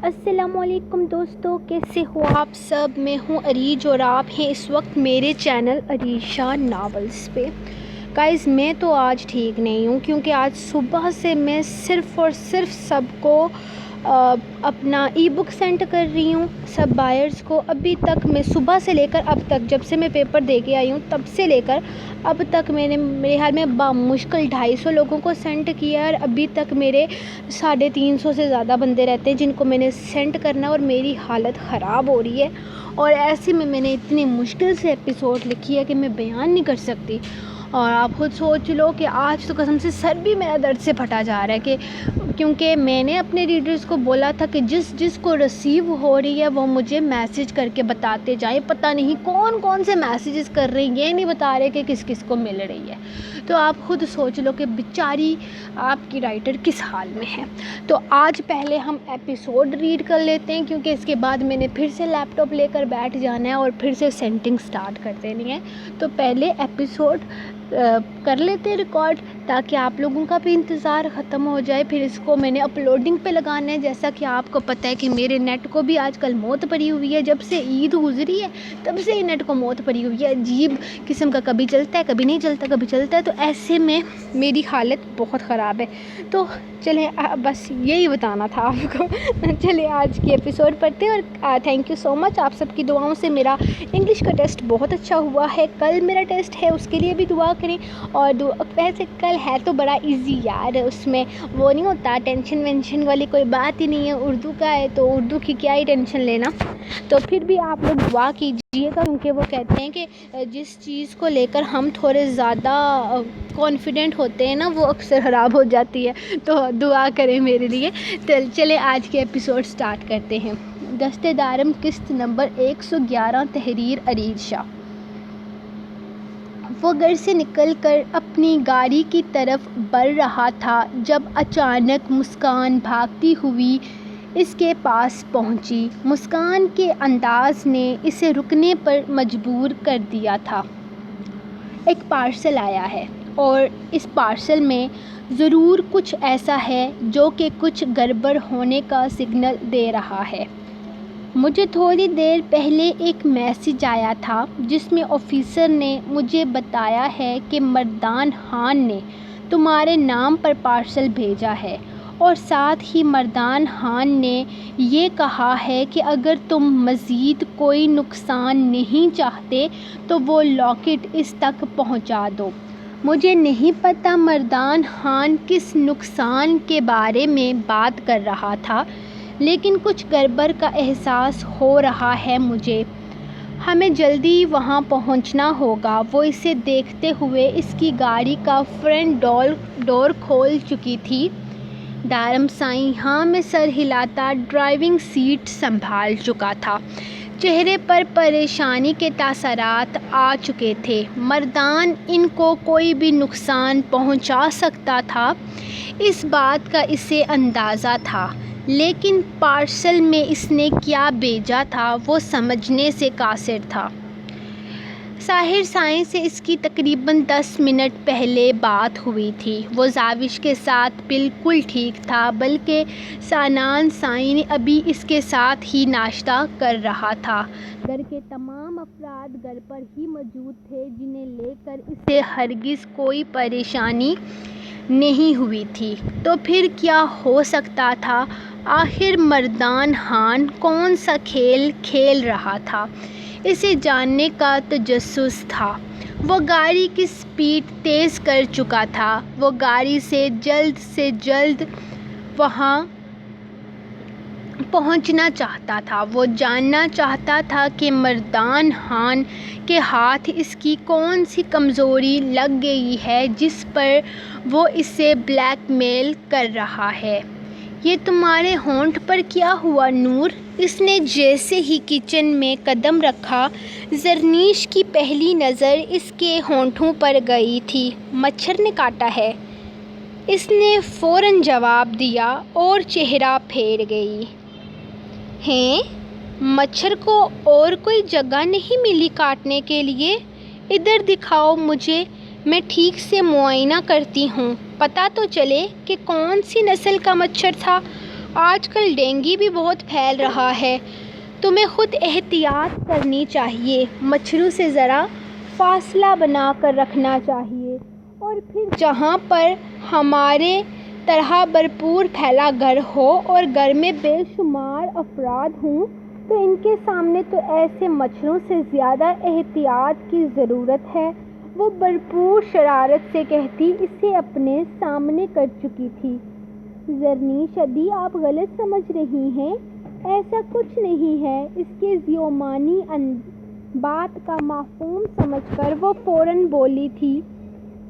السلام علیکم دوستو، کیسے ہو آپ سب؟ میں ہوں عریج اور آپ ہیں اس وقت میرے چینل عریشہ ناولز پہ۔ گائز میں تو آج ٹھیک نہیں ہوں کیونکہ آج صبح سے میں صرف اور صرف سب کو اپنا ای بک سینڈ کر رہی ہوں، سب بائرز کو۔ ابھی تک میں صبح سے لے کر اب تک، جب سے میں پیپر دے کے آئی ہوں تب سے لے کر اب تک میرے خیال میں بمشکل 250 لوگوں کو سینڈ کیا، اور ابھی تک میرے 350 سے زیادہ بندے رہتے ہیں جن کو میں نے سینڈ کرنا، اور میری حالت خراب ہو رہی ہے۔ اور ایسے میں نے اتنی مشکل سے ایپیسوڈ لکھی ہے کہ میں بیان نہیں کر سکتی۔ اور آپ خود سوچ لو کہ آج تو قسم سے سر بھی میرا درد سے پھٹا جا رہا ہے، کیونکہ میں نے اپنے ریڈرز کو بولا تھا کہ جس کو ریسیو ہو رہی ہے وہ مجھے میسیج کر کے بتاتے جائیں۔ پتہ نہیں کون سے میسیجز کر رہے ہیں، یہ نہیں بتا رہے کہ کس کو مل رہی ہے۔ تو آپ خود سوچ لو کہ بیچاری آپ کی رائٹر کس حال میں ہے۔ تو آج پہلے ہم ایپیسوڈ ریڈ کر لیتے ہیں، کیونکہ اس کے بعد میں نے پھر سے لیپ ٹاپ لے کر بیٹھ جانا ہے اور پھر سے سینٹنگ سٹارٹ کر دینی ہے۔ تو پہلے ایپیسوڈ کر لیتے ہیں ریکارڈ، تاکہ آپ لوگوں کا بھی انتظار ختم ہو جائے۔ پھر اس کو میں نے اپلوڈنگ پہ لگانا ہے۔ جیسا کہ آپ کو پتہ ہے کہ میرے نیٹ کو بھی آج کل موت پڑی ہوئی ہے، جب سے عید گزری ہے تب سے ہی نیٹ کو موت پڑی ہوئی ہے، عجیب قسم کا، کبھی چلتا ہے کبھی نہیں چلتا، کبھی چلتا ہے۔ تو ایسے میں میری حالت بہت خراب ہے۔ تو چلیں، بس یہی بتانا تھا آپ کو۔ چلیں آج کی ایپیسوڈ پڑھتے ہیں، اور تھینک یو سو مچ آپ سب کی دعاؤں سے میرا انگلش کا ٹیسٹ بہت اچھا ہوا ہے۔ کل میرا ٹیسٹ ہے، اس کے لیے بھی دعا کریں۔ اور ویسے کل ہے تو بڑا ایزی یار، اس میں وہ نہیں ہوتا، ٹینشن وینشن والی کوئی بات ہی نہیں ہے۔ اردو کا ہے تو اردو کی کیا ہی ٹینشن لینا۔ تو پھر بھی آپ لوگ دعا کیجیے گا، کیونکہ وہ کہتے ہیں کہ جس چیز کو لے کر ہم تھوڑے زیادہ کانفیڈنٹ ہوتے ہیں نا، وہ اکثر خراب ہو جاتی ہے۔ تو دعا کریں میرے لیے۔ چلیں آج کے ایپیسوڈ سٹارٹ کرتے ہیں۔ دستِ دارم قسط نمبر 111، تحریر عریج شاہ۔ وہ گھر سے نکل کر اپنی گاڑی کی طرف بڑھ رہا تھا جب اچانک مسکان بھاگتی ہوئی اس کے پاس پہنچی۔ مسکان کے انداز نے اسے رکنے پر مجبور کر دیا تھا۔ ایک پارسل آیا ہے، اور اس پارسل میں ضرور کچھ ایسا ہے جو کہ کچھ گڑبڑ ہونے کا سگنل دے رہا ہے۔ مجھے تھوڑی دیر پہلے ایک میسیج آیا تھا جس میں آفیسر نے مجھے بتایا ہے کہ مردان خان نے تمہارے نام پر پارسل بھیجا ہے، اور ساتھ ہی مردان خان نے یہ کہا ہے کہ اگر تم مزید کوئی نقصان نہیں چاہتے تو وہ لاکٹ اس تک پہنچا دو۔ مجھے نہیں پتہ مردان خان کس نقصان کے بارے میں بات کر رہا تھا، لیکن کچھ گڑبڑ کا احساس ہو رہا ہے مجھے۔ ہمیں جلدی وہاں پہنچنا ہوگا۔ وہ اسے دیکھتے ہوئے اس کی گاڑی کا فرنٹ ڈور کھول چکی تھی۔ دارم سائیں ہاں میں سر ہلاتا ڈرائیونگ سیٹ سنبھال چکا تھا۔ چہرے پر پریشانی کے تاثرات آ چکے تھے۔ مردان ان کو کوئی بھی نقصان پہنچا سکتا تھا، اس بات کا اسے اندازہ تھا، لیکن پارسل میں اس نے کیا بھیجا تھا وہ سمجھنے سے قاصر تھا۔ ظاہر سائیں سے اس کی تقریباً 10 منٹ پہلے بات ہوئی تھی۔ وہ زاوش کے ساتھ بالکل ٹھیک تھا، بلکہ سانان سائیں ابھی اس کے ساتھ ہی ناشتہ کر رہا تھا۔ گھر کے تمام افراد گھر پر ہی موجود تھے، جنہیں لے کر اسے ہرگز کوئی پریشانی نہیں ہوئی تھی۔ تو پھر کیا ہو سکتا تھا؟ آخر مردان خان کون سا کھیل کھیل رہا تھا؟ اسے جاننے کا تجسس تھا۔ وہ گاڑی کی سپیڈ تیز کر چکا تھا۔ وہ گاڑی سے جلد وہاں پہنچنا چاہتا تھا۔ وہ جاننا چاہتا تھا کہ مردان خان کے ہاتھ اس کی کون سی کمزوری لگ گئی ہے جس پر وہ اسے بلیک میل کر رہا ہے۔ یہ تمہارے ہونٹ پر کیا ہوا نور؟ اس نے جیسے ہی کچن میں قدم رکھا، زرنیش کی پہلی نظر اس کے ہونٹوں پر گئی تھی۔ مچھر نے کاٹا ہے، اس نے فوراً جواب دیا اور چہرہ پھیر گئی۔ ہیں؟ مچھر کو اور کوئی جگہ نہیں ملی کاٹنے کے لیے؟ ادھر دکھاؤ مجھے، میں ٹھیک سے معائنہ کرتی ہوں، پتہ تو چلے کہ کون سی نسل کا مچھر تھا۔ آج کل ڈینگی بھی بہت پھیل رہا ہے، تمہیں خود احتیاط کرنی چاہیے، مچھروں سے ذرا فاصلہ بنا کر رکھنا چاہیے، اور پھر جہاں پر ہمارے طرح بھرپور پھیلا گھر ہو اور گھر میں بے شمار افراد ہوں تو ان کے سامنے تو ایسے مچھروں سے زیادہ احتیاط کی ضرورت ہے۔ وہ بھرپور شرارت سے کہتی، اسے اپنے سامنے کر چکی تھی۔ زرنیش ادی، آپ غلط سمجھ رہی ہیں، ایسا کچھ نہیں ہے۔ اس کے ذیومانی بات کا مفہوم سمجھ کر وہ فوراً بولی تھی،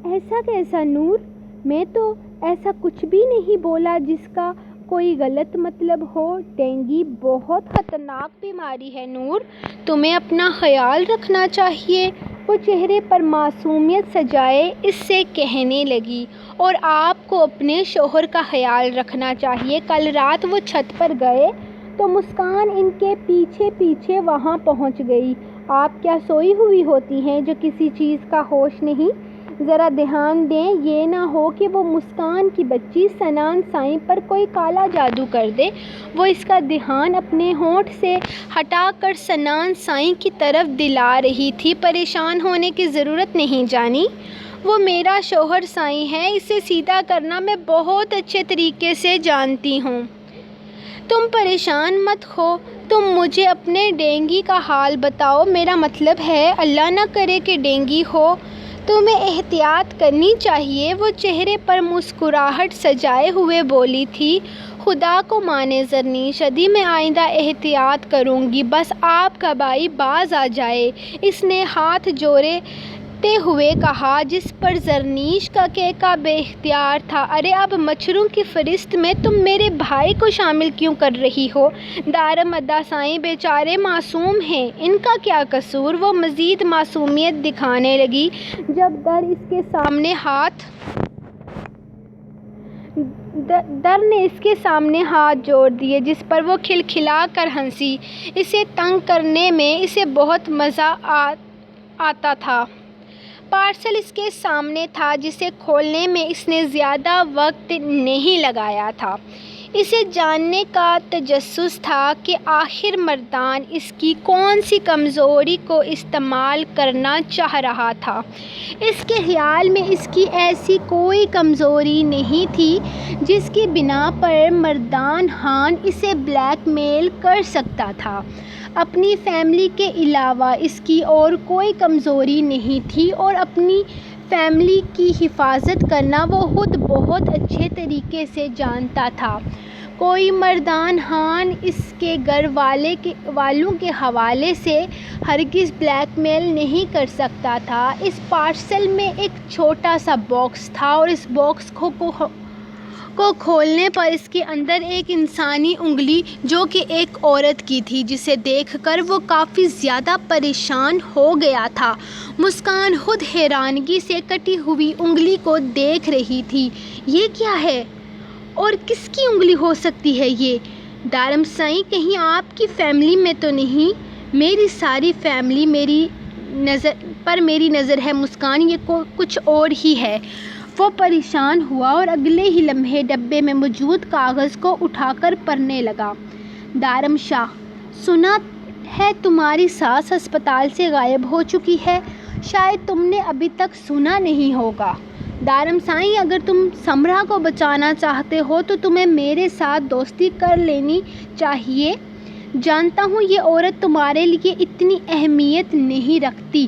ایسا کیسا نور؟ میں تو ایسا کچھ بھی نہیں بولا جس کا کوئی غلط مطلب ہو۔ ڈینگی بہت خطرناک بیماری ہے نور، تمہیں اپنا خیال رکھنا چاہیے۔ وہ چہرے پر معصومیت سجائے اس سے کہنے لگی، اور آپ کو اپنے شوہر کا خیال رکھنا چاہیے۔ کل رات وہ چھت پر گئے تو مسکان ان کے پیچھے پیچھے وہاں پہنچ گئی۔ آپ کیا سوئی ہوئی ہوتی ہیں جو کسی چیز کا ہوش نہیں؟ ذرا دھیان دیں، یہ نہ ہو کہ وہ مسکان کی بچی سنان سائیں پر کوئی کالا جادو کر دے۔ وہ اس کا دھیان اپنے ہونٹ سے ہٹا کر سنان سائیں کی طرف دلا رہی تھی۔ پریشان ہونے کی ضرورت نہیں جانی، وہ میرا شوہر سائیں ہے، اسے سیدھا کرنا میں بہت اچھے طریقے سے جانتی ہوں۔ تم پریشان مت ہو، تم مجھے اپنے ڈینگی کا حال بتاؤ۔ میرا مطلب ہے اللہ نہ کرے کہ ڈینگی ہو، تمہیں احتیاط کرنی چاہیے۔ وہ چہرے پر مسکراہٹ سجائے ہوئے بولی تھی، خدا کو مانے زرنیش ادی، میں آئندہ احتیاط کروں گی، بس آپ کا بھائی باز آ جائے۔ اس نے ہاتھ جوڑتے ہوئے کہا، جس پر زرنیش کا کہکا بے اختیار تھا، ارے اب مچھروں کی فہرست میں تم میرے بھائی کو شامل کیوں کر رہی ہو؟ دارمدہ سائیں بیچارے معصوم ہیں، ان کا کیا قصور؟ وہ مزید معصومیت دکھانے لگی جب در نے اس کے سامنے ہاتھ جوڑ دیے، جس پر وہ کھلکھلا کر ہنسی۔ اسے تنگ کرنے میں اسے بہت مزہ آتا تھا۔ پارسل اس کے سامنے تھا جسے کھولنے میں اس نے زیادہ وقت نہیں لگایا تھا۔ اسے جاننے کا تجسس تھا کہ آخر مردان اس کی کون سی کمزوری کو استعمال کرنا چاہ رہا تھا۔ اس کے خیال میں اس کی ایسی کوئی کمزوری نہیں تھی جس کی بنا پر مردان خان اسے بلیک میل کر سکتا تھا۔ اپنی فیملی کے علاوہ اس کی اور کوئی کمزوری نہیں تھی، اور اپنی فیملی کی حفاظت کرنا وہ خود بہت اچھے طریقے سے جانتا تھا۔ کوئی مردان خان اس کے گھر والوں کے حوالے سے ہرگز بلیک میل نہیں کر سکتا تھا۔ اس پارسل میں ایک چھوٹا سا باکس تھا، اور اس باکس کو کھولنے پر اس کے اندر ایک انسانی انگلی جو کہ ایک عورت کی تھی، جسے دیکھ کر وہ کافی زیادہ پریشان ہو گیا تھا۔ مسکان خود حیرانگی سے کٹی ہوئی انگلی کو دیکھ رہی تھی۔ یہ کیا ہے اور کس کی انگلی ہو سکتی ہے یہ؟ دارم سائیں، کہیں آپ کی فیملی میں تو نہیں؟ میری ساری فیملی میری نظر ہے مسکان، یہ کچھ اور ہی ہے۔ وہ پریشان ہوا اور اگلے ہی لمحے ڈبے میں موجود کاغذ کو اٹھا کر پڑھنے لگا۔ دارم شاہ، سنا ہے تمہاری ساس ہسپتال سے غائب ہو چکی ہے، شاید تم نے ابھی تک سنا نہیں ہوگا۔ دارم سائیں، اگر تم سمرا کو بچانا چاہتے ہو تو تمہیں میرے ساتھ دوستی کر لینی چاہیے۔ جانتا ہوں یہ عورت تمہارے لیے اتنی اہمیت نہیں رکھتی،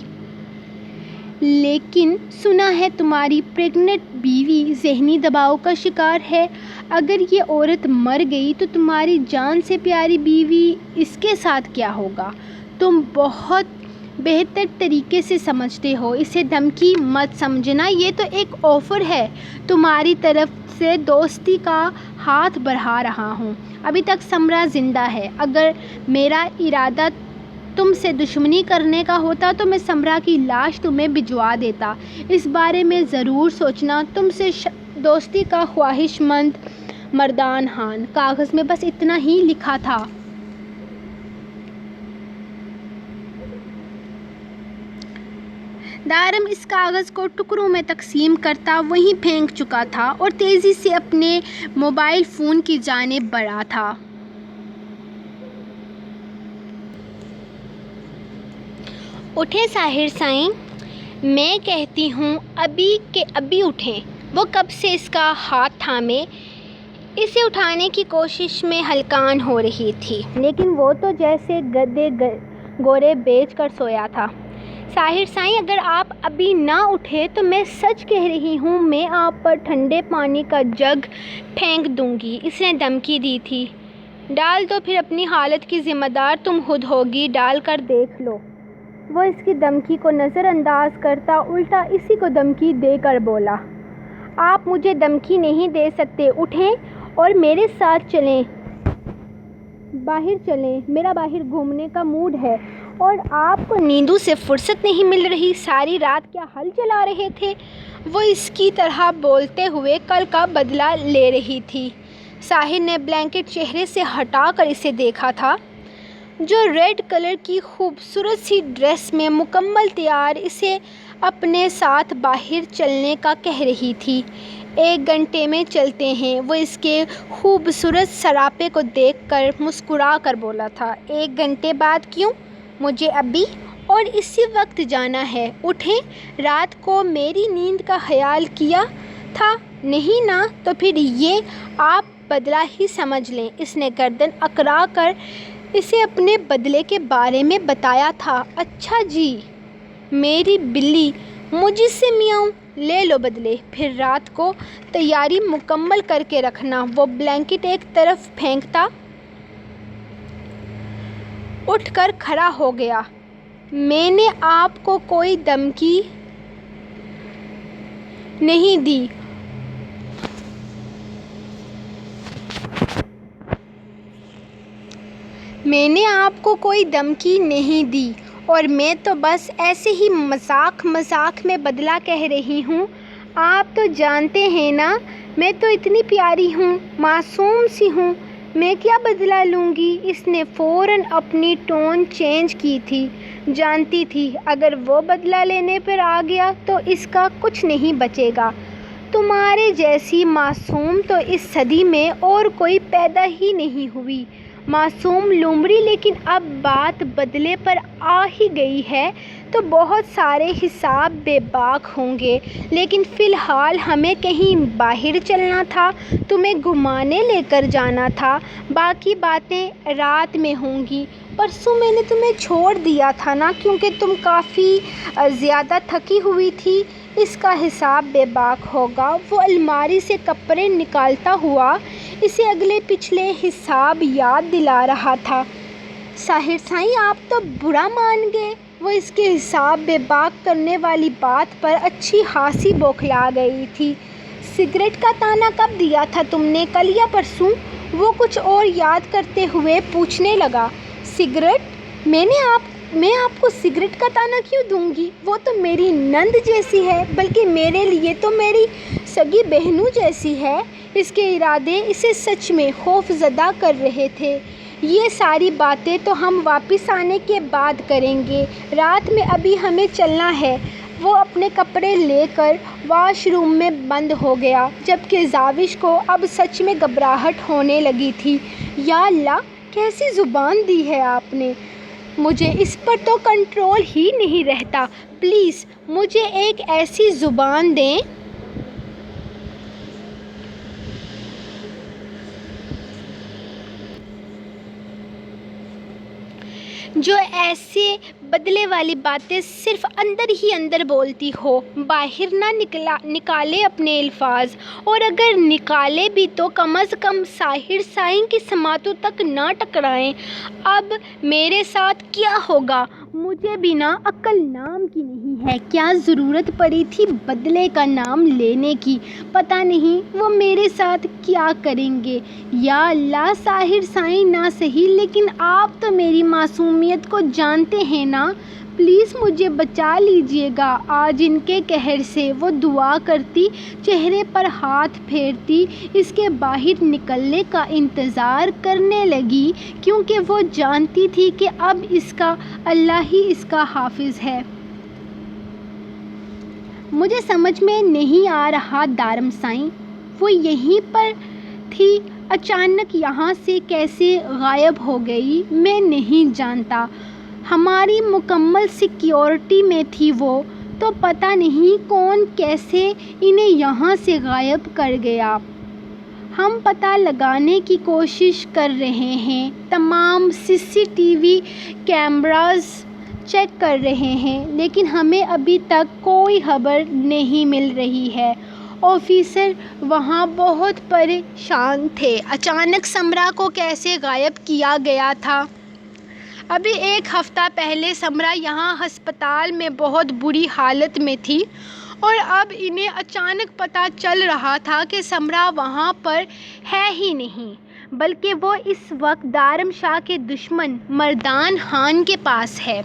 لیکن سنا ہے تمہاری پریگننٹ بیوی ذہنی دباؤ کا شکار ہے۔ اگر یہ عورت مر گئی تو تمہاری جان سے پیاری بیوی، اس کے ساتھ کیا ہوگا؟ تم بہت بہتر طریقے سے سمجھتے ہو، اسے دھمکی مت سمجھنا، یہ تو ایک آفر ہے۔ تمہاری طرف سے دوستی کا ہاتھ بڑھا رہا ہوں۔ ابھی تک سمرا زندہ ہے، اگر میرا ارادہ تم سے دشمنی کرنے کا ہوتا تو میں سمرا کی لاش تمہیں بھجوا دیتا۔ اس بارے میں ضرور سوچنا۔ تم سے دوستی کا خواہش مند مردان خان۔ کاغذ میں بس اتنا ہی لکھا تھا۔ دارم اس کاغذ کو ٹکڑوں میں تقسیم کرتا وہیں پھینک چکا تھا اور تیزی سے اپنے موبائل فون کی جانب بڑھا تھا۔ اٹھیں ساحر سائیں، میں کہتی ہوں ابھی کہ ابھی اٹھیں۔ وہ کب سے اس کا ہاتھ تھامے اسے اٹھانے کی کوشش میں ہلکان ہو رہی تھی، لیکن وہ تو جیسے گدے گورے بیچ کر سویا تھا۔ ساحر سائیں، اگر آپ ابھی نہ اٹھے تو میں سچ کہہ رہی ہوں، میں آپ پر ٹھنڈے پانی کا جگ پھینک دوں گی، اس نے دھمکی دی تھی۔ ڈال دو پھر، اپنی حالت کی ذمہ دار تم خود ہوگی، ڈال کر دیکھ لو۔ وہ اس کی دھمکی کو نظر انداز کرتا الٹا اسی کو دھمکی دے کر بولا، آپ مجھے دھمکی نہیں دے سکتے، اٹھیں اور میرے ساتھ چلیں، باہر چلیں، میرا باہر گھومنے کا موڈ ہے۔ اور آپ کو نیندوں سے فرصت نہیں مل رہی؟ ساری رات کیا ہل چلا رہے تھے؟ وہ اس کی طرح بولتے ہوئے کل کا بدلہ لے رہی تھی۔ ساحر نے بلینکٹ چہرے سے ہٹا کر اسے دیکھا تھا، جو ریڈ کلر کی خوبصورت سی ڈریس میں مکمل تیار اسے اپنے ساتھ باہر چلنے کا کہہ رہی تھی۔ 1 گھنٹے میں چلتے ہیں، وہ اس کے خوبصورت سراپے کو دیکھ کر مسکرا کر بولا تھا۔ 1 گھنٹے بعد کیوں؟ مجھے ابھی اور اسی وقت جانا ہے، اٹھیں۔ رات کو میری نیند کا خیال کیا تھا نہیں نا؟ تو پھر یہ آپ بدلہ ہی سمجھ لیں۔ اس نے گردن اکڑا کر اسے اپنے بدلے کے بارے میں بتایا تھا۔ اچھا جی میری بلی، مجھ سے میاؤں، لے لو بدلے، پھر رات کو تیاری مکمل کر کے رکھنا۔ وہ بلینکٹ ایک طرف پھینکتا اٹھ کر کھڑا ہو گیا۔ میں نے آپ کو کوئی دھمکی نہیں دی، میں نے آپ کو کوئی دھمکی نہیں دی، اور میں تو بس ایسے ہی مذاق میں بدلہ کہہ رہی ہوں۔ آپ تو جانتے ہیں نا میں تو اتنی پیاری ہوں، معصوم سی ہوں، میں کیا بدلہ لوں گی؟ اس نے فوراً اپنی ٹون چینج کی تھی، جانتی تھی اگر وہ بدلہ لینے پر آ گیا تو اس کا کچھ نہیں بچے گا۔ تمہارے جیسی معصوم تو اس صدی میں اور کوئی پیدا ہی نہیں ہوئی۔ معصوم لومڑی، لیکن اب بات بدلے پر آ ہی گئی ہے تو بہت سارے حساب بے باک ہوں گے، لیکن فی الحال ہمیں کہیں باہر چلنا تھا، تمہیں گھمانے لے کر جانا تھا، باقی باتیں رات میں ہوں گی۔ پرسوں میں نے تمہیں چھوڑ دیا تھا نا، کیونکہ تم کافی زیادہ تھکی ہوئی تھی، اس کا حساب بے باک ہوگا۔ وہ الماری سے کپڑے نکالتا ہوا اسے اگلے پچھلے حساب یاد دلا رہا تھا۔ ساحر سائیں آپ تو برا مان گئے۔ وہ اس کے حساب بے باک کرنے والی بات پر اچھی خاصی بوکھلا گئی تھی۔ سگریٹ کا تانا کب دیا تھا تم نے، کل یا پرسوں؟ وہ کچھ اور یاد کرتے ہوئے پوچھنے لگا۔ سگریٹ؟ میں آپ کو سگریٹ کا تانا کیوں دوں گی؟ وہ تو میری نند جیسی ہے، بلکہ میرے لیے تو میری سگی بہنوں جیسی ہے۔ اس کے ارادے اسے سچ میں خوف زدہ کر رہے تھے۔ یہ ساری باتیں تو ہم واپس آنے کے بعد کریں گے، رات میں ابھی ہمیں چلنا ہے۔ وہ اپنے کپڑے لے کر واش روم میں بند ہو گیا، جبکہ زاوش کو اب سچ میں گھبراہٹ ہونے لگی تھی۔ یا اللہ، کیسی زبان دی ہے آپ نے، مجھے اس پر تو کنٹرول ہی نہیں رہتا۔ پلیز مجھے ایک ایسی زبان دیں جو ایسے بدلے والی باتیں صرف اندر ہی اندر بولتی ہو، باہر نہ نکالے اپنے الفاظ، اور اگر نکالے بھی تو کم از کم ساحر سائیں کی سماعتوں تک نہ ٹکرائیں۔ اب میرے ساتھ کیا ہوگا؟ مجھے بھی نا عقل نام کی نہیں ہے، کیا ضرورت پڑی تھی بدلے کا نام لینے کی؟ پتہ نہیں وہ میرے ساتھ کیا کریں گے۔ یا اللہ، ساحر سائیں نہ صحیح، لیکن آپ تو میری معصومیت کو جانتے ہیں نا، پلیز مجھے بچا لیجیے گا آج ان کے قہر سے۔ وہ دعا کرتی چہرے پر ہاتھ پھیرتی اس کے باہر نکلنے کا انتظار کرنے لگی، کیونکہ وہ جانتی تھی کہ اب اس کا اللہ ہی اس کا حافظ ہے۔ مجھے سمجھ میں نہیں آ رہا دارم سائیں، وہ یہیں پر تھی، اچانک یہاں سے کیسے غائب ہو گئی میں نہیں جانتا۔ ہماری مکمل سیکیورٹی میں تھی وہ، تو پتہ نہیں کون کیسے انہیں یہاں سے غائب کر گیا۔ ہم پتہ لگانے کی کوشش کر رہے ہیں، تمام CCTV کیمراز چیک کر رہے ہیں، لیکن ہمیں ابھی تک کوئی خبر نہیں مل رہی ہے۔ آفیسر وہاں بہت پریشان تھے۔ اچانک سمرا کو کیسے غائب کیا گیا تھا؟ ابھی ایک ہفتہ پہلے سمرا یہاں ہسپتال میں بہت بری حالت میں تھی، اور اب انہیں اچانک پتہ چل رہا تھا کہ سمرا وہاں پر ہے ہی نہیں، بلکہ وہ اس وقت دارم شاہ کے دشمن مردان خان کے پاس ہے۔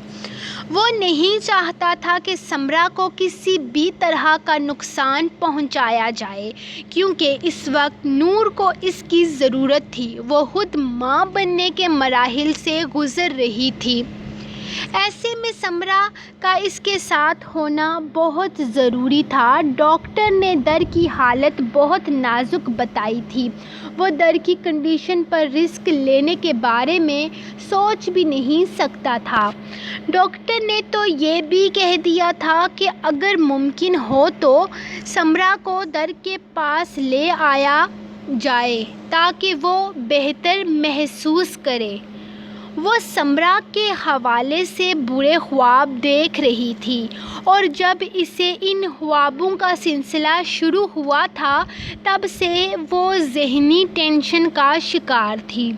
وہ نہیں چاہتا تھا کہ سمرا کو کسی بھی طرح کا نقصان پہنچایا جائے، کیونکہ اس وقت نور کو اس کی ضرورت تھی۔ وہ خود ماں بننے کے مراحل سے گزر رہی تھی۔ ایسے میں سمرا کا اس کے ساتھ ہونا بہت ضروری تھا۔ ڈاکٹر نے در کی حالت بہت نازک بتائی تھی۔ وہ در کی کنڈیشن پر رسک لینے کے بارے میں سوچ بھی نہیں سکتا تھا۔ ڈاکٹر نے تو یہ بھی کہہ دیا تھا کہ اگر ممکن ہو تو سمرا کو در کے پاس لے آیا جائے تاکہ وہ بہتر محسوس کرے۔ وہ سمرا کے حوالے سے برے خواب دیکھ رہی تھی، اور جب اسے ان خوابوں کا سلسلہ شروع ہوا تھا تب سے وہ ذہنی ٹینشن کا شکار تھی،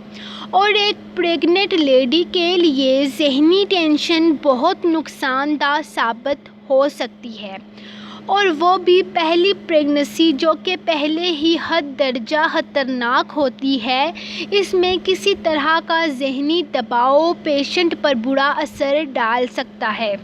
اور ایک پریگننٹ لیڈی کے لیے ذہنی ٹینشن بہت نقصان دہ ثابت ہو سکتی ہے، اور وہ بھی پہلی پریگننسی جو کہ پہلے ہی حد درجہ خطرناک ہوتی ہے۔ اس میں کسی طرح کا ذہنی دباؤ پیشنٹ پر برا اثر ڈال سکتا ہے۔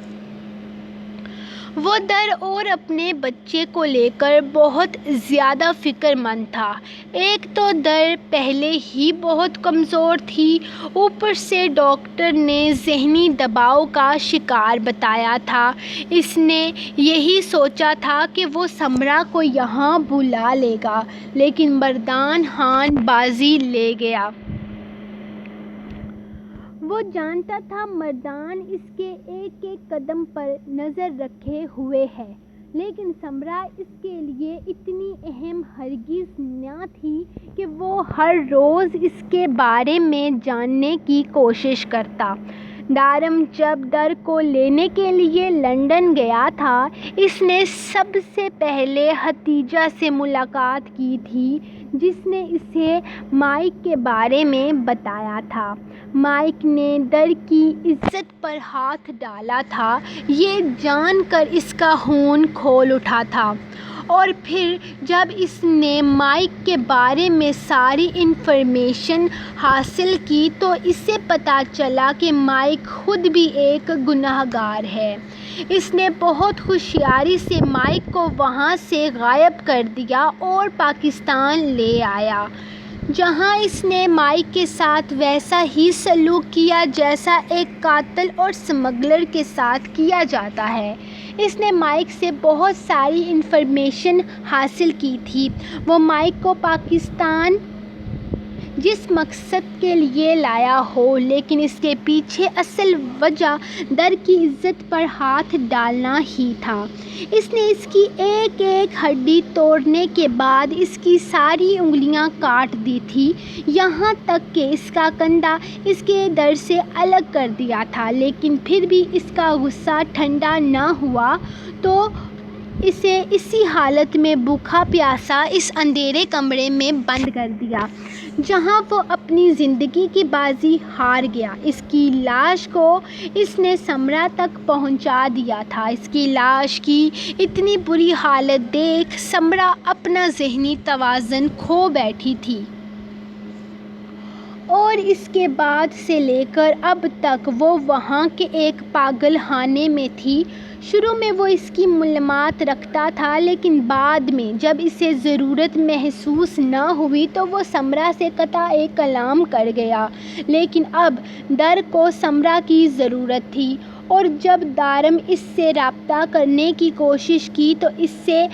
وہ در اور اپنے بچے کو لے کر بہت زیادہ فکر مند تھا۔ ایک تو در پہلے ہی بہت کمزور تھی، اوپر سے ڈاکٹر نے ذہنی دباؤ کا شکار بتایا تھا۔ اس نے یہی سوچا تھا کہ وہ سمرا کو یہاں بلا لے گا، لیکن مردان خان بازی لے گیا۔ وہ جانتا تھا مردان اس کے ایک ایک قدم پر نظر رکھے ہوئے ہے، لیکن سمرا اس کے لیے اتنی اہم ہرگز نہ تھی کہ وہ ہر روز اس کے بارے میں جاننے کی کوشش کرتا۔ دارم جب در کو لینے کے لیے لندن گیا تھا، اس نے سب سے پہلے ہتیجہ سے ملاقات کی تھی، جس نے اسے مائک کے بارے میں بتایا تھا۔ مائک نے در کی عزت پر ہاتھ ڈالا تھا، یہ جان کر اس کا خون کھول اٹھا تھا، اور پھر جب اس نے مائک کے بارے میں ساری انفارمیشن حاصل کی تو اسے پتہ چلا کہ مائک خود بھی ایک گناہ گار ہے۔ اس نے بہت ہوشیاری سے مائک کو وہاں سے غائب کر دیا اور پاکستان لے آیا، جہاں اس نے مائک کے ساتھ ویسا ہی سلوک کیا جیسا ایک قاتل اور سمگلر کے ساتھ کیا جاتا ہے۔ اس نے مائک سے بہت ساری انفارمیشن حاصل کی تھی۔ وہ مائک کو پاکستان جس مقصد کے لیے لایا ہو، لیکن اس کے پیچھے اصل وجہ در کی عزت پر ہاتھ ڈالنا ہی تھا۔ اس نے اس کی ایک ایک ہڈی توڑنے کے بعد اس کی ساری انگلیاں کاٹ دی تھی، یہاں تک کہ اس کا کندھا اس کے در سے الگ کر دیا تھا، لیکن پھر بھی اس کا غصہ ٹھنڈا نہ ہوا تو اسے اسی حالت میں بھوکا پیاسا اس اندھیرے کمرے میں بند کر دیا، جہاں وہ اپنی زندگی کی بازی ہار گیا۔ اس کی لاش کو اس نے سمرا تک پہنچا دیا تھا۔ اس کی لاش کی اتنی بری حالت دیکھ سمرا اپنا ذہنی توازن کھو بیٹھی تھی، اور اس کے بعد سے لے کر اب تک وہ وہاں کے ایک پاگل خانے میں تھی۔ شروع میں وہ اس کی معلومات رکھتا تھا، لیکن بعد میں جب اسے ضرورت محسوس نہ ہوئی تو وہ سمرا سے قطع کلام کر گیا۔ لیکن اب در کو سمرا کی ضرورت تھی، اور جب دارم اس سے رابطہ کرنے کی کوشش کی تو اس سے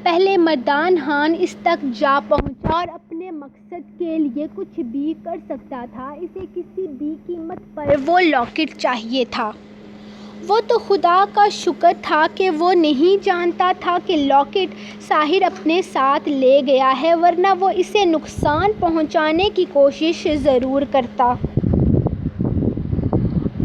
پہلے مردان خان اس تک جا پہنچا اور اپنے مقصد کے لیے کچھ بھی کر سکتا تھا۔ اسے کسی بھی قیمت پر وہ لاکٹ چاہیے تھا۔ وہ تو خدا کا شکر تھا کہ وہ نہیں جانتا تھا کہ لاکٹ ساحر اپنے ساتھ لے گیا ہے، ورنہ وہ اسے نقصان پہنچانے کی کوشش ضرور کرتا۔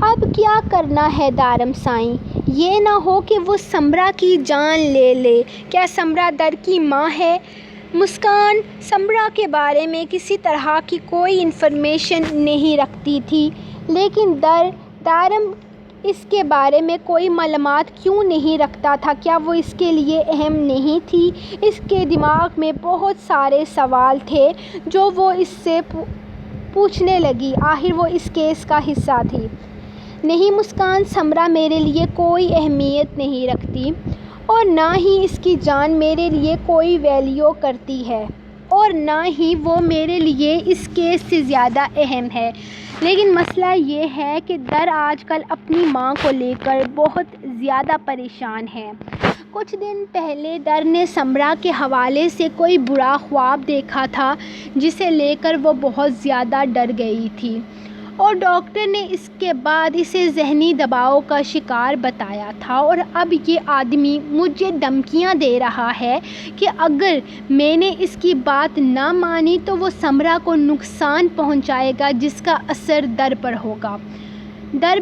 اب کیا کرنا ہے دارم سائیں؟ یہ نہ ہو کہ وہ سمرا کی جان لے لے۔ کیا سمرا در کی ماں ہے؟ مسکان سمرا کے بارے میں کسی طرح کی کوئی انفارمیشن نہیں رکھتی تھی، لیکن دارم اس کے بارے میں کوئی معلومات کیوں نہیں رکھتا تھا؟ کیا وہ اس کے لیے اہم نہیں تھی؟ اس کے دماغ میں بہت سارے سوال تھے جو وہ اس سے پوچھنے لگی۔ آخر وہ اس کیس کا حصہ تھی۔ نہیں مسکان، سمرا میرے لیے کوئی اہمیت نہیں رکھتی اور نہ ہی اس کی جان میرے لیے کوئی ویلیو کرتی ہے، اور نہ ہی وہ میرے لیے اس کیس سے زیادہ اہم ہے۔ لیکن مسئلہ یہ ہے کہ آج کل اپنی ماں کو لے کر بہت زیادہ پریشان ہے۔ کچھ دن پہلے نے سمرا کے حوالے سے کوئی برا خواب دیکھا تھا جسے لے کر وہ بہت زیادہ ڈر گئی تھی، اور ڈاکٹر نے اس کے بعد اسے ذہنی دباؤ کا شکار بتایا تھا، اور اب یہ آدمی مجھے دھمکیاں دے رہا ہے کہ اگر میں نے اس کی بات نہ مانی تو وہ سمرا کو نقصان پہنچائے گا جس کا اثر پر ہوگا۔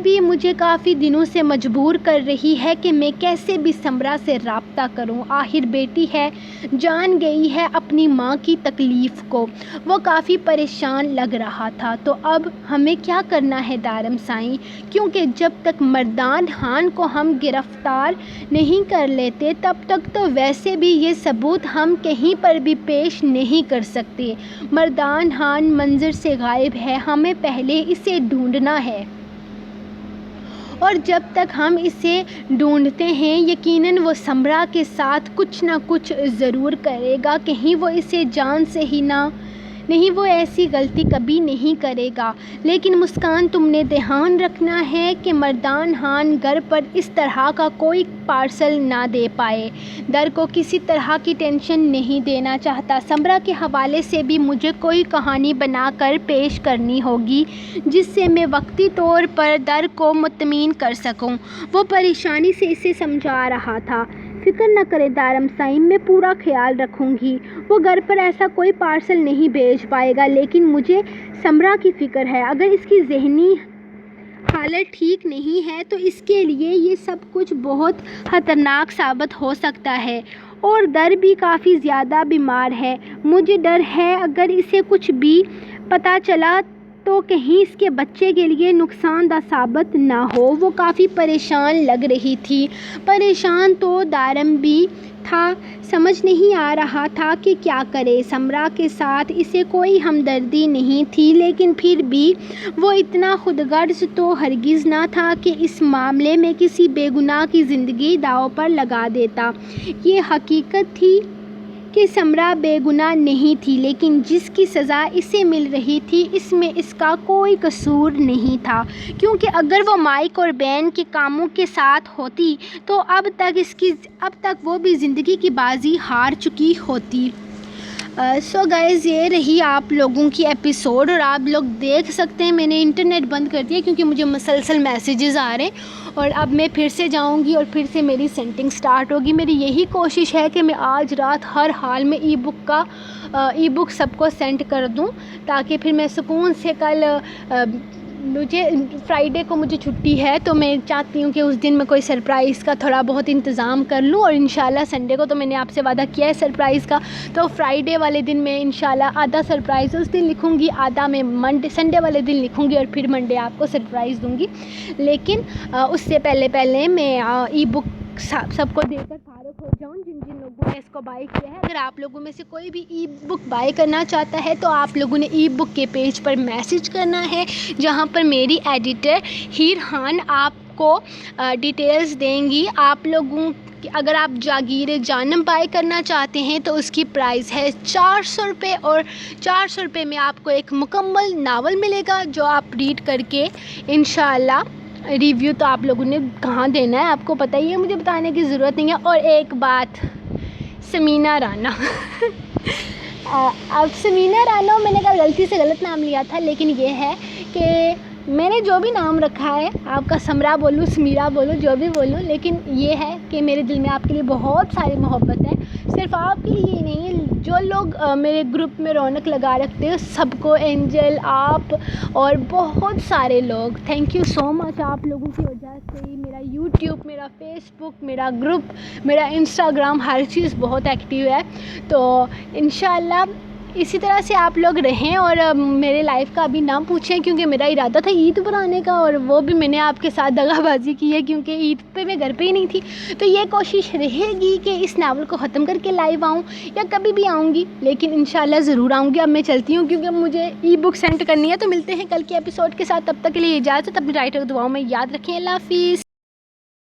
بھی مجھے کافی دنوں سے مجبور کر رہی ہے کہ میں کیسے بھی سمرا سے رابطہ کروں۔ آخر بیٹی ہے، جان گئی ہے اپنی ماں کی تکلیف کو۔ وہ کافی پریشان لگ رہا تھا۔ تو اب ہمیں کیا کرنا ہے دارم سائیں؟ کیونکہ جب تک مردان خان کو ہم گرفتار نہیں کر لیتے تب تک تو ویسے بھی یہ ثبوت ہم کہیں پر بھی پیش نہیں کر سکتے۔ مردان خان منظر سے غائب ہے، ہمیں پہلے اسے ڈھونڈنا ہے، اور جب تک ہم اسے ڈھونڈتے ہیں یقیناً وہ سمرا کے ساتھ کچھ نہ کچھ ضرور کرے گا۔ کہیں وہ اسے جان سے ہی نہیں، وہ ایسی غلطی کبھی نہیں کرے گا۔ لیکن مسکان، تم نے دھیان رکھنا ہے کہ مردان خان گھر پر اس طرح کا کوئی پارسل نہ دے پائے۔ کو کسی طرح کی ٹینشن نہیں دینا چاہتا۔ سمرا کے حوالے سے بھی مجھے کوئی کہانی بنا کر پیش کرنی ہوگی جس سے میں وقتی طور پر کو مطمئن کر سکوں۔ وہ پریشانی سے اسے سمجھا رہا تھا۔ فکر نہ کرے دارم سائیں، میں پورا خیال رکھوں گی۔ وہ گھر پر ایسا کوئی پارسل نہیں بھیج پائے گا، لیکن مجھے سمرا کی فکر ہے۔ اگر اس کی ذہنی حالت ٹھیک نہیں ہے تو اس کے لیے یہ سب کچھ بہت خطرناک ثابت ہو سکتا ہے، اور بھی کافی زیادہ بیمار ہے۔ مجھے ڈر ہے اگر اسے کچھ بھی پتہ چلا تو کہیں اس کے بچے کے لیے نقصان دہ ثابت نہ ہو۔ وہ کافی پریشان لگ رہی تھی۔ پریشان تو دارم بھی تھا، سمجھ نہیں آ رہا تھا کہ کیا کرے۔ سمرا کے ساتھ اسے کوئی ہمدردی نہیں تھی، لیکن پھر بھی وہ اتنا خود غرض تو ہرگز نہ تھا کہ اس معاملے میں کسی بے گناہ کی زندگی داؤ پر لگا دیتا۔ یہ حقیقت تھی کہ سمرا بے گناہ نہیں تھی، لیکن جس کی سزا اسے مل رہی تھی اس میں اس کا کوئی قصور نہیں تھا، کیونکہ اگر وہ مائک اور بین کے کاموں کے ساتھ ہوتی تو اب تک وہ بھی زندگی کی بازی ہار چکی ہوتی۔ سو گائز، یہ رہی آپ لوگوں کی ایپیسوڈ، اور آپ لوگ دیکھ سکتے ہیں میں نے انٹرنیٹ بند کر دیا کیونکہ مجھے مسلسل میسیجز آ رہے ہیں، اور اب میں پھر سے جاؤں گی اور پھر سے میری سینٹنگ سٹارٹ ہوگی۔ میری یہی کوشش ہے کہ میں آج رات ہر حال میں ای بک سب کو سینڈ کر دوں، تاکہ پھر میں سکون سے کل فرائیڈے کو مجھے چھٹی ہے، تو میں چاہتی ہوں کہ اس دن میں کوئی سرپرائز کا تھوڑا بہت انتظام کر لوں، اور انشاءاللہ سنڈے کو تو میں نے آپ سے وعدہ کیا ہے سرپرائز کا، تو فرائیڈے والے دن میں انشاءاللہ آدھا سرپرائز اس دن لکھوں گی، آدھا میں سنڈے والے دن لکھوں گی، اور پھر منڈے آپ کو سرپرائز دوں گی۔ لیکن اس سے پہلے میں ای بک سب کو دے کر فارغ ہو جاؤں جن لوگوں نے اس کو بائی کیا ہے۔ اگر آپ لوگوں میں سے کوئی بھی ای بک بائی کرنا چاہتا ہے تو آپ لوگوں نے ای بک کے پیج پر میسج کرنا ہے، جہاں پر میری ایڈیٹر ہیر خان آپ کو ڈیٹیلز دیں گی۔ آپ لوگوں اگر آپ جاگیر جانم بائی کرنا چاہتے ہیں تو اس کی پرائز ہے 400 روپے، اور 400 روپے میں آپ کو ایک مکمل ناول ملے گا جو آپ ریڈ کر کے انشاءاللہ ریویو تو آپ لوگوں نے کہاں دینا ہے، آپ کو پتہ ہی ہے، مجھے بتانے کی ضرورت نہیں ہے۔ اور ایک بات، سمینہ رانا اب سمینہ رانا میں نے کہا غلطی سے غلط نام لیا تھا، لیکن یہ ہے کہ میں نے جو بھی نام رکھا ہے، آپ کا سمرا بولوں، سمیرہ بولوں، جو بھی بولوں، لیکن یہ ہے کہ میرے دل میں آپ کے لیے بہت ساری محبت ہے، صرف آپ کے لیے ہی نہیں ہے، جو لوگ میرے گروپ میں رونق لگا رکھتے ہیں سب کو، اینجل، آپ اور بہت سارے لوگ، تھینک یو سو مچ۔ آپ لوگوں کی وجہ سے ہی میرا یوٹیوب، میرا فیس بک، میرا گروپ، میرا انسٹاگرام، ہر چیز بہت ایکٹیو ہے۔ تو انشاءاللہ اسی طرح سے آپ لوگ رہیں اور میرے لائف کا ابھی نہ پوچھیں، کیونکہ میرا ارادہ تھا عید پر آنے کا، اور وہ بھی میں نے آپ کے ساتھ دغا بازی کی ہے، کیونکہ عید پہ میں گھر پہ ہی نہیں تھی۔ تو یہ کوشش رہے گی کہ اس ناول کو ختم کر کے لائیو آؤں، یا کبھی بھی آؤں گی، لیکن انشاءاللہ ضرور آؤں گی۔ اب میں چلتی ہوں کیونکہ مجھے ای بک سینڈ کرنی ہے، تو ملتے ہیں کل کے ایپیسوڈ کے ساتھ، تب تک کے لیے اجازت، اپنی رائٹر دعاؤں میں یاد رکھیں۔ اللہ حافظ۔